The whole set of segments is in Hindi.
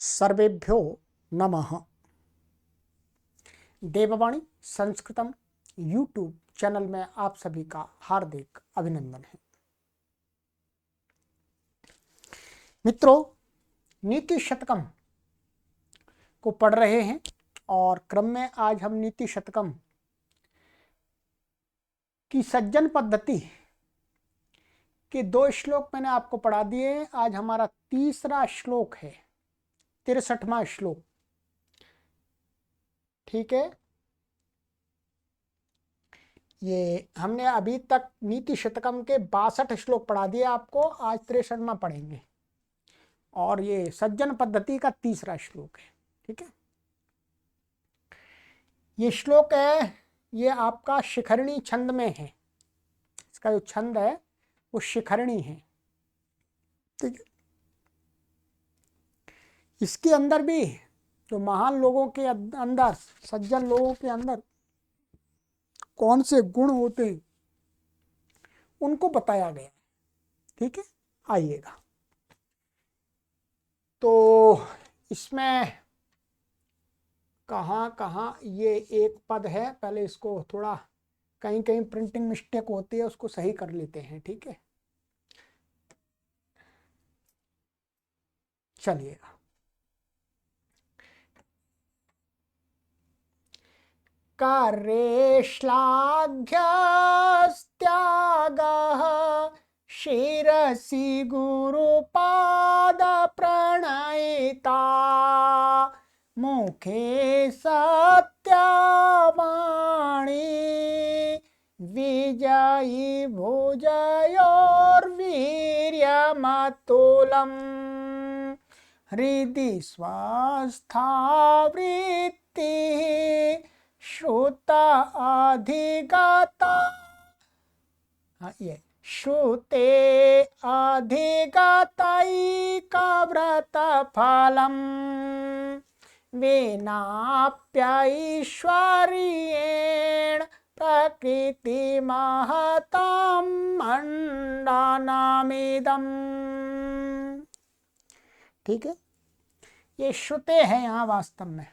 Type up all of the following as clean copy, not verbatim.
सर्वेभ्यो नमः। देववाणी संस्कृतम यूट्यूब चैनल में आप सभी का हार्दिक अभिनंदन है। मित्रों, नीति शतकम को पढ़ रहे हैं और क्रम में आज हम नीति शतकम की सज्जन पद्धति के 2 श्लोक मैंने आपको पढ़ा दिए हैं। आज हमारा तीसरा श्लोक है, 63वां श्लोक। ठीक है, ये हमने अभी तक नीति शतकम के 62 श्लोक पढ़ा दिए आपको। आज 63वां पढ़ेंगे और ये सज्जन पद्धति का तीसरा श्लोक है। ठीक है, ये श्लोक है, ये आपका शिखरणी छंद में है। इसका जो छंद है वो शिखरणी है। ठीक है, इसके अंदर भी जो महान लोगों के अंदर, सज्जन लोगों के अंदर कौन से गुण होते हैं उनको बताया गया है। ठीक है, आइएगा। तो इसमें कहाँ कहाँ ये एक पद है, पहले इसको थोड़ा कहीं कहीं प्रिंटिंग मिस्टेक होती है, उसको सही कर लेते हैं। ठीक है, चलिएगा। कार्ये श्लाघ्यस्त्यागः शिरसि गुरुपाद प्रणयिता मुखे सत्यवाणी विजयी भुजयोर्वीर्यमतुलम् हृदि स्वस्थावृत्तिः श्रुता अधिगता। ये श्रुते अधिगतैकव्रतफलम् विनाप्यैश्वर्येण प्रकृतिमहतां मंडनमिदम्। ठीक है, ये श्रुते है यहाँ वास्तव में,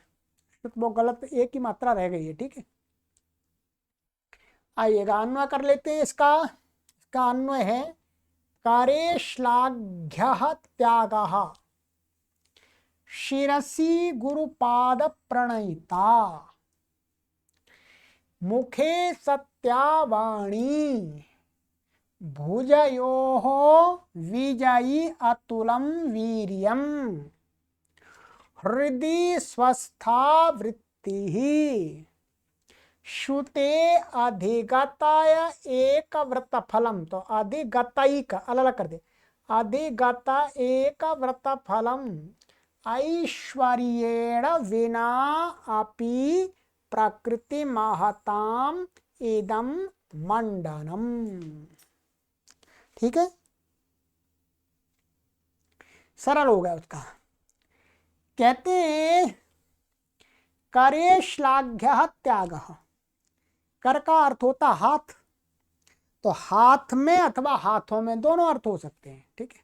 वो गलत, एक ही मात्रा रह गई है। ठीक है, आइएगा अन्वय कर लेते हैं। इसका अन्वय है, कार्ये श्लाघ्यः त्यागः शिरसि गुरुपाद प्रणयिता मुखे सत्यावाणी भुजयोः विजयी अतुलं वीर्यम् हृदि स्वस्था वृत्तिः श्रुते अधिगताय एक व्रत फलम। तो अधिगतैक अलग कर दे, अधिगत एक व्रत फलम ऐश्वर्येण विना अपि प्रकृति महताम इदम मंडनम। ठीक है, सरल हो गया उसका। कहते हैं कार्ये श्लाघ्यः त्यागः। कर का अर्थ होता हाथ, तो हाथ में अथवा हाथों में दोनों अर्थ हो सकते हैं। ठीक है,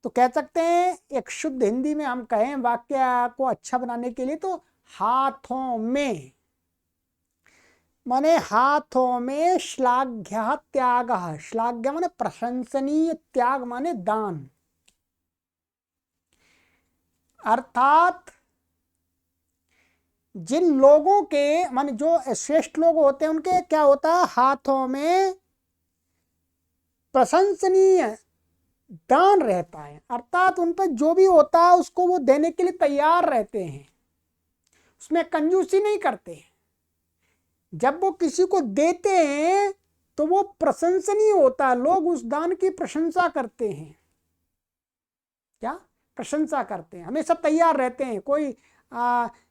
तो कह सकते हैं, एक शुद्ध हिंदी में हम कहें वाक्य को अच्छा बनाने के लिए, तो हाथों में माने हाथों में श्लाघ्यः त्यागः। श्लाघ्य माने प्रशंसनीय, त्याग माने दान। अर्थात जिन लोगों के माने जो श्रेष्ठ लोग होते हैं उनके क्या होता है, हाथों में प्रशंसनीय दान रहता है। अर्थात उन पर जो भी होता है उसको वो देने के लिए तैयार रहते हैं, उसमें कंजूसी नहीं करते। जब वो किसी को देते हैं तो वो प्रशंसनीय होता है, लोग उस दान की प्रशंसा करते हैं। क्या प्रशंसा करते हैं, हमेशा तैयार रहते हैं। कोई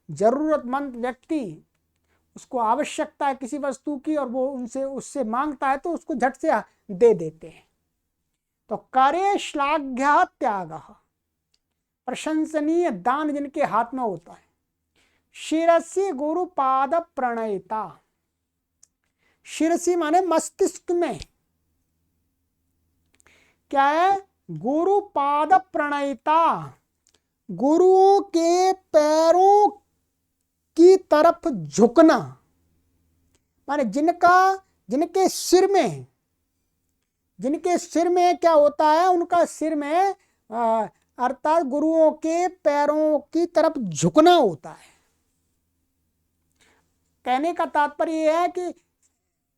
जरूरतमंद व्यक्ति, उसको आवश्यकता है किसी वस्तु की और वो उससे मांगता है तो उसको झट से दे देते हैं। तो कार्ये श्लाघ्यः त्यागः, प्रशंसनीय दान जिनके हाथ में होता है। शिरसि गुरुपाद प्रणयिता, शिरसि माने मस्तिष्क में, क्या है, गुरुपाद प्रणयिता, गुरुओं के पैरों की तरफ झुकना, माने जिनके सिर में क्या होता है, उनका सिर में अर्थात गुरुओं के पैरों की तरफ झुकना होता है। कहने का तात्पर्य यह है कि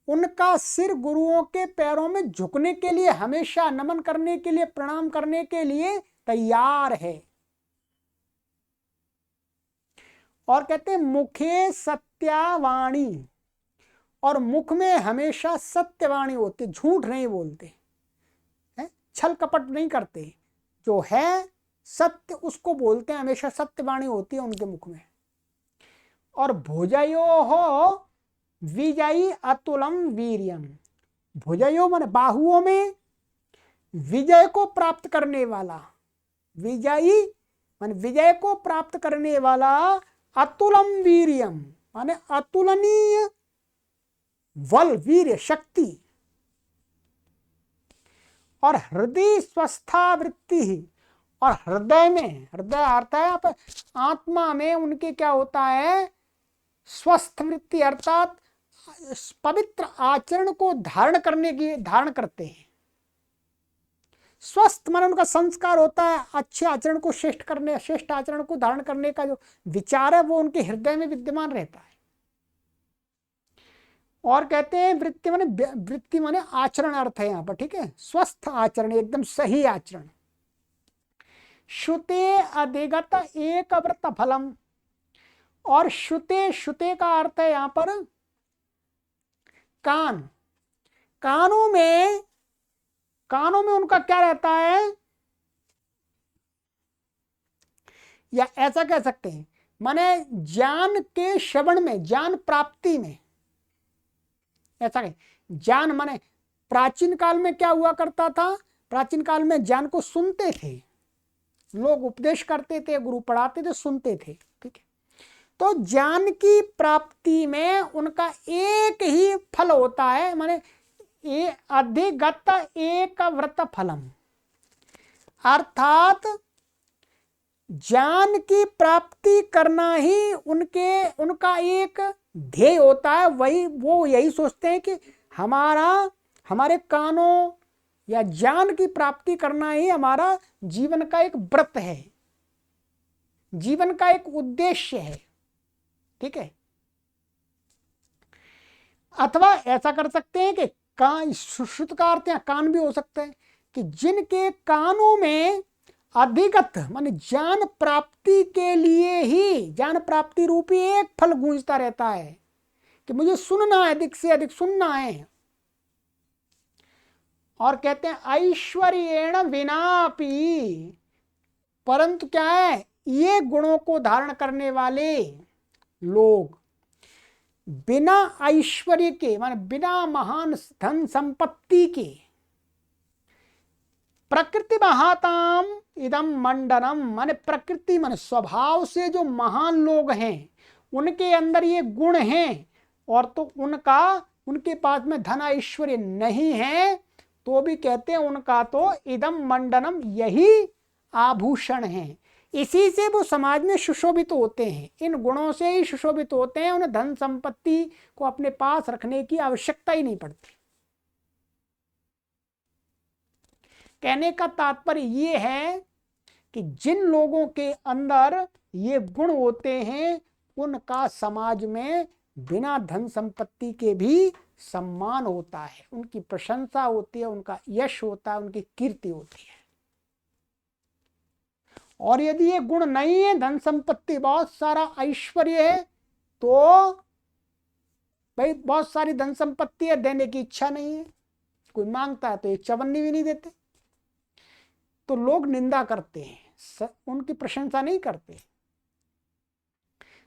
उनका सिर गुरुओं के पैरों में झुकने के लिए, हमेशा नमन करने के लिए, प्रणाम करने के लिए तैयार है। और कहते हैं मुखे सत्यावाणी, और मुख में हमेशा सत्यवाणी होती, झूठ नहीं बोलते हैं, छल कपट नहीं करते, जो है सत्य उसको बोलते हैं, हमेशा सत्यवाणी होती है उनके मुख में। और भुजयो हो विजयी अतुलम वीर्यम, भुजयो माने बाहुओं में, विजय को प्राप्त करने वाला, विजयी माने विजय को प्राप्त करने वाला, अतुलम वीर्यम माने अतुलनीय बल, वीर्य, शक्ति। और हृदय स्वस्थावृत्ति, और हृदय में, हृदय अर्थ है आप आत्मा में उनके क्या होता है, स्वस्थ वृत्ति अर्थात पवित्र आचरण को धारण करते हैं। स्वस्थ माने उनका संस्कार होता है अच्छे आचरण को श्रेष्ठ आचरण को धारण करने का जो विचार है वो उनके हृदय में विद्यमान रहता है। और कहते हैं वृत्ति माने आचरण अर्थ है यहाँ पर, ठीक है, स्वस्थ आचरण, एकदम सही आचरण। श्रुते अधिगत एक व्रत फलम, और श्रुते का अर्थ है यहाँ पर कान, कानों में उनका क्या रहता है, या ऐसा कह सकते हैं माने ज्ञान के श्रवण में, ज्ञान प्राप्ति में, ऐसा कहें ज्ञान माने प्राचीन काल में क्या हुआ करता था, प्राचीन काल में ज्ञान को सुनते थे लोग, उपदेश करते थे, गुरु पढ़ाते थे, सुनते थे, ठीक है। तो ज्ञान की प्राप्ति में उनका एक ही फल होता है, माने ये अधिगत एक व्रत फलम, अर्थात ज्ञान की प्राप्ति करना ही उनका एक ध्येय होता है। वो यही सोचते हैं कि हमारे कानों या ज्ञान की प्राप्ति करना ही हमारा जीवन का एक व्रत है, जीवन का एक उद्देश्य है, ठीक है। अथवा ऐसा कर सकते हैं कि कान, श्रुत का अर्थ यहाँ कान भी हो सकता है, कि जिनके कानों में अधिगत माने ज्ञान प्राप्ति के लिए ही, ज्ञान प्राप्ति रूपी एक फल गूंजता रहता है कि मुझे सुनना है, अधिक से अधिक सुनना है। और कहते हैं ऐश्वर्येण विनापि, परंतु क्या है, ये गुणों को धारण करने वाले लोग बिना ऐश्वर्य के माने बिना महान धन संपत्ति के, प्रकृति महाताम इदम मंडनम माने प्रकृति माने स्वभाव से जो महान लोग हैं उनके अंदर ये गुण हैं, और तो उनके पास में धन ऐश्वर्य नहीं है तो भी कहते हैं उनका तो इदम मंडनम यही आभूषण है, इसी से वो समाज में सुशोभित होते हैं, इन गुणों से ही सुशोभित होते हैं, उन्हें धन संपत्ति को अपने पास रखने की आवश्यकता ही नहीं पड़ती। कहने का तात्पर्य ये है कि जिन लोगों के अंदर ये गुण होते हैं उनका समाज में बिना धन संपत्ति के भी सम्मान होता है, उनकी प्रशंसा होती है, उनका यश होता है, उनकी कीर्ति होती है। और यदि ये गुण नहीं है, धन संपत्ति, बहुत सारा ऐश्वर्य है, तो भाई बहुत सारी धन संपत्ति है, देने की इच्छा नहीं है, कोई मांगता है तो एक चवन्नी भी नहीं देते, तो लोग निंदा करते हैं, उनकी प्रशंसा नहीं करते।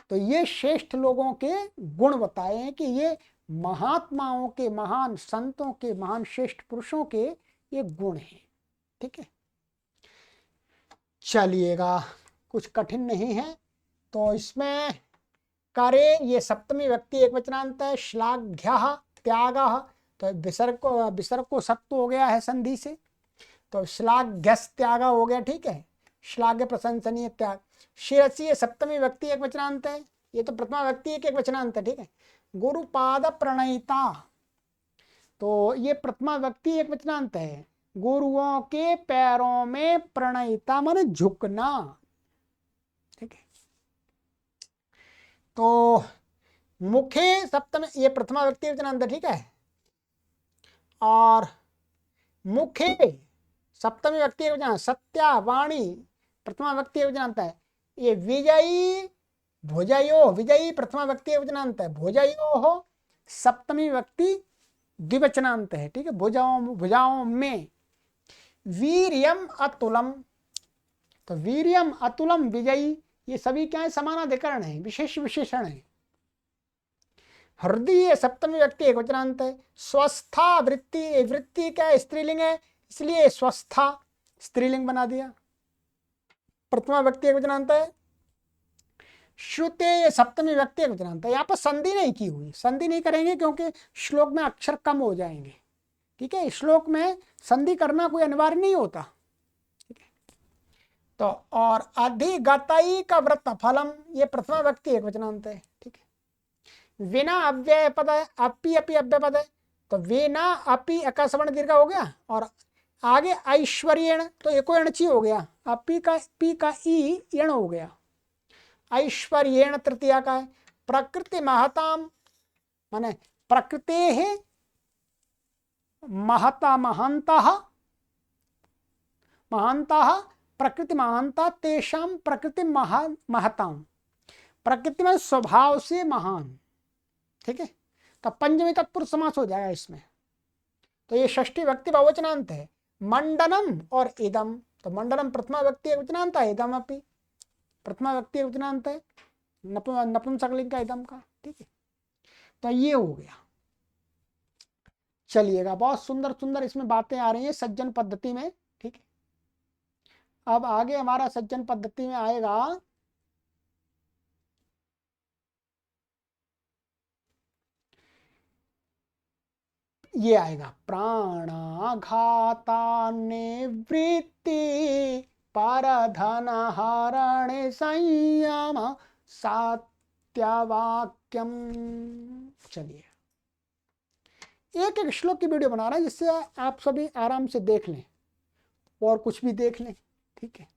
तो ये श्रेष्ठ लोगों के गुण बताए हैं कि ये महात्माओं के, महान संतों के, महान श्रेष्ठ पुरुषों के ये गुण हैं, ठीक है। चलिएगा, कुछ कठिन नहीं है। तो इसमें करे ये सप्तमी व्यक्ति एक वचनांत है, श्लाघ्यः त्यागः, तो विसर्ग को सत्व हो गया है संधि से, तो श्लाघ्यस् त्याग हो गया, ठीक है। श्लाघ्य प्रशंसनीय त्याग। शिरसी ये सप्तमी व्यक्ति एक वचनांत है, ये तो प्रथमा व्यक्ति एक वचनांत है, ठीक है। गुरुपाद प्रणयिता, तो ये प्रथमा व्यक्ति एक वचनांत है। गुरुओं के पैरों में प्रणयिता माने झुकना, ठीक है। तो मुखे सप्तमी ये प्रथमा व्यक्ति वचनांत है, ठीक है। और मुखे सप्तमी व्यक्ति वचनांत, सत्या वाणी प्रथमा व्यक्ति वचनांत है। ये विजयी भुजयो, विजयी प्रथमा व्यक्ति वचनांत है। भुजयो सप्तमी व्यक्ति द्विवचनांत है, ठीक है। भुजाओं में। वीर्यम अतुलम, तो वीर्यम अतुलम विजयी ये सभी क्या है, समानाधिकरण है, विशेष विशेषण है। हृदय सप्तमी व्यक्ति एक वचनांत है। स्वस्था वृत्ति, वृत्ति क्या है, स्त्रीलिंग है, इसलिए स्वस्था स्त्रीलिंग बना दिया, प्रथमा व्यक्ति एक वचनांत है। श्रुते सप्तमी व्यक्ति एक वचनांत है। यहाँ पर संधि नहीं की हुई, संधि नहीं करेंगे क्योंकि श्लोक में अक्षर कम हो जाएंगे, ठीक है। श्लोक में संधि करना कोई अनिवार्य नहीं होता, ठीक है। तो और अधिगतई का व्रत फलम ये प्रथमा व्यक्ति एक वचनांत है, ठीक है। विना अव्यय पद है, अपि अपि अव्यय पद है, तो विना अपि अकासवर्ण दीर्घ हो गया, और आगे ऐश्वर्यण तो एको एणची हो गया, अपि का पी का ई यण हो गया। ऐश्वर्येण तृतीया का है। प्रकृति महताम माने प्रकृते है महता महांतः, महांतः प्रकृति महानता तेषाम प्रकृति महताम, प्रकृति में स्वभाव से महान, ठीक है। तो पंचमी तत्पुरुष समास हो जाएगा इसमें। तो ये षष्ठी व्यक्ति बहुवचनांत है। मंडनम और इदम, तो मंडनम प्रथमा व्यक्ति एक वचनांत है, इदम अपि प्रथमा व्यक्ति एक वचनांत है, नपुंसकलिंग का इदम का, ठीक है। तो ये हो गया। चलिएगा, बहुत सुंदर सुंदर इसमें बातें आ रही हैं सज्जन पद्धति में, ठीक है। अब आगे हमारा सज्जन पद्धति में आएगा ये आएगा प्राणाघाता निवृत्ति परधन हरण संयम सत्यवाक्यम। चलिए एक एक श्लोक की वीडियो बना रहा है जिससे आप सभी आराम से देख लें और कुछ भी देख लें, ठीक है।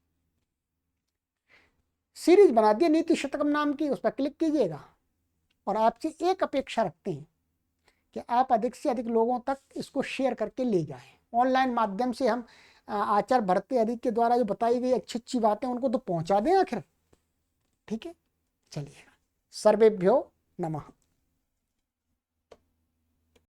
सीरीज बना दी नीति शतकम नाम की, उस पर क्लिक कीजिएगा। और आपसे एक अपेक्षा रखते हैं कि आप अधिक से अधिक लोगों तक इसको शेयर करके ले जाएं। ऑनलाइन माध्यम से हम आचार्य भर्तृहरि के द्वारा जो बताई गई अच्छी अच्छी बातें उनको तो पहुंचा दें आखिर, ठीक है। चलिए, सर्वेभ्यो नमः।